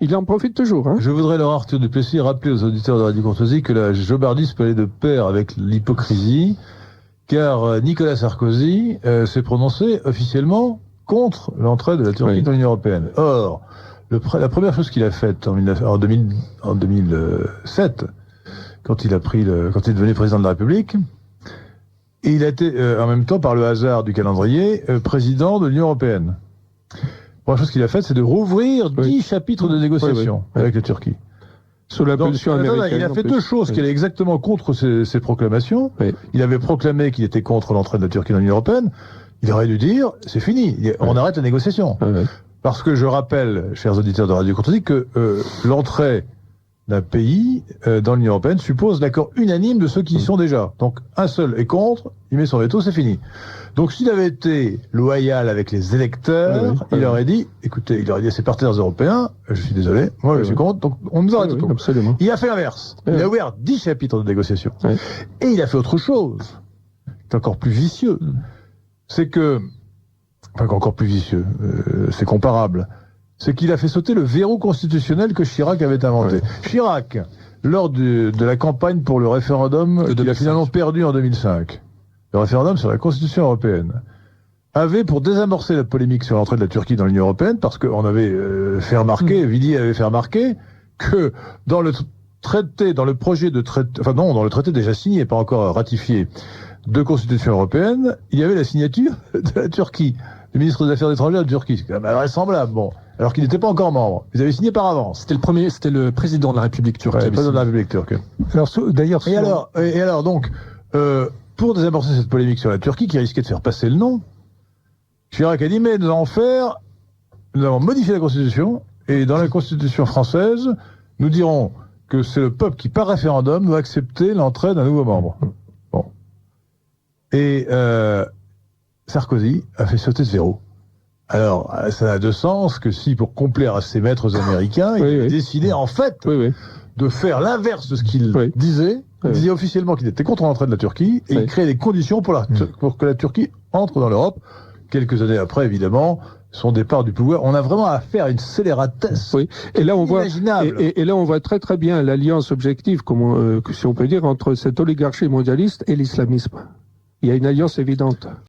Il en profite toujours. Hein. Je voudrais, Laurent Arthur Duplessis, rappeler aux auditeurs de Radio Courtoisie que la jobardise peut aller de pair avec l'hypocrisie, car Nicolas Sarkozy s'est prononcé officiellement contre l'entrée de la Turquie dans l'Union européenne. Or, la première chose qu'il a faite en 2007, quand il est devenu président de la République, il a été en même temps, par le hasard du calendrier, président de l'Union européenne. La première chose qu'il a faite, c'est de rouvrir 10 chapitres de négociations avec la Turquie. Sous l'impulsion américaine. Il a fait deux choses qui allaient exactement contre ces proclamations. Il avait proclamé qu'il était contre l'entrée de la Turquie dans l'Union européenne. Il aurait dû dire, c'est fini, on arrête la négociation. Parce que je rappelle, chers auditeurs de Radio Courtoisie, que l'entrée d'un pays dans l'Union européenne suppose l'accord unanime de ceux qui y sont déjà. Donc un seul est contre, il met son veto, c'est fini. Donc s'il avait été loyal avec les électeurs, il aurait dit, écoutez, il aurait dit à ses partenaires européens, je suis désolé, moi je suis contre, donc on nous arrête tout. Absolument. Il a fait l'inverse. Il a ouvert 10 chapitres de négociation. Et il a fait autre chose, qui est encore plus vicieux. C'est que, enfin encore plus vicieux, c'est comparable, c'est qu'il a fait sauter le verrou constitutionnel que Chirac avait inventé. Chirac, lors de la campagne pour le référendum qu'il a finalement perdu en 2005, le référendum sur la Constitution européenne, avait, pour désamorcer la polémique sur l'entrée de la Turquie dans l'Union européenne, parce qu'on avait fait remarquer, Vidi avait fait remarquer, que dans le traité, dans le projet de traité, enfin non, dans le traité déjà signé, pas encore ratifié, de Constitution européenne, il y avait la signature de la Turquie, du ministre des Affaires étrangères de Turquie. C'est quand même invraisemblable, bon. Alors qu'il n'était pas encore membre. Ils avaient signé par avance. C'était le président de la République turque. Le président de la République turque. Alors, d'ailleurs, et alors, donc, pour désamorcer cette polémique sur la Turquie, qui risquait de faire passer le nom, Chirac a dit, mais nous allons modifier la Constitution, et dans la Constitution française, nous dirons que c'est le peuple qui, par référendum, doit accepter l'entrée d'un nouveau membre. Bon. Et Sarkozy a fait sauter ce verrou. Alors, ça n'a de sens que si, pour complaire à ses maîtres américains, il a décidé, en fait, de faire l'inverse de ce qu'il disait. Il disait officiellement qu'il était contre l'entrée de la Turquie, et il créait des conditions pour que la Turquie entre dans l'Europe. Quelques années après, évidemment, son départ du pouvoir. On a vraiment affaire à une scélératesse inimaginable. Et là, on voit très très bien l'alliance objective, si on peut dire, entre cette oligarchie mondialiste et l'islamisme. Il y a une alliance évidente.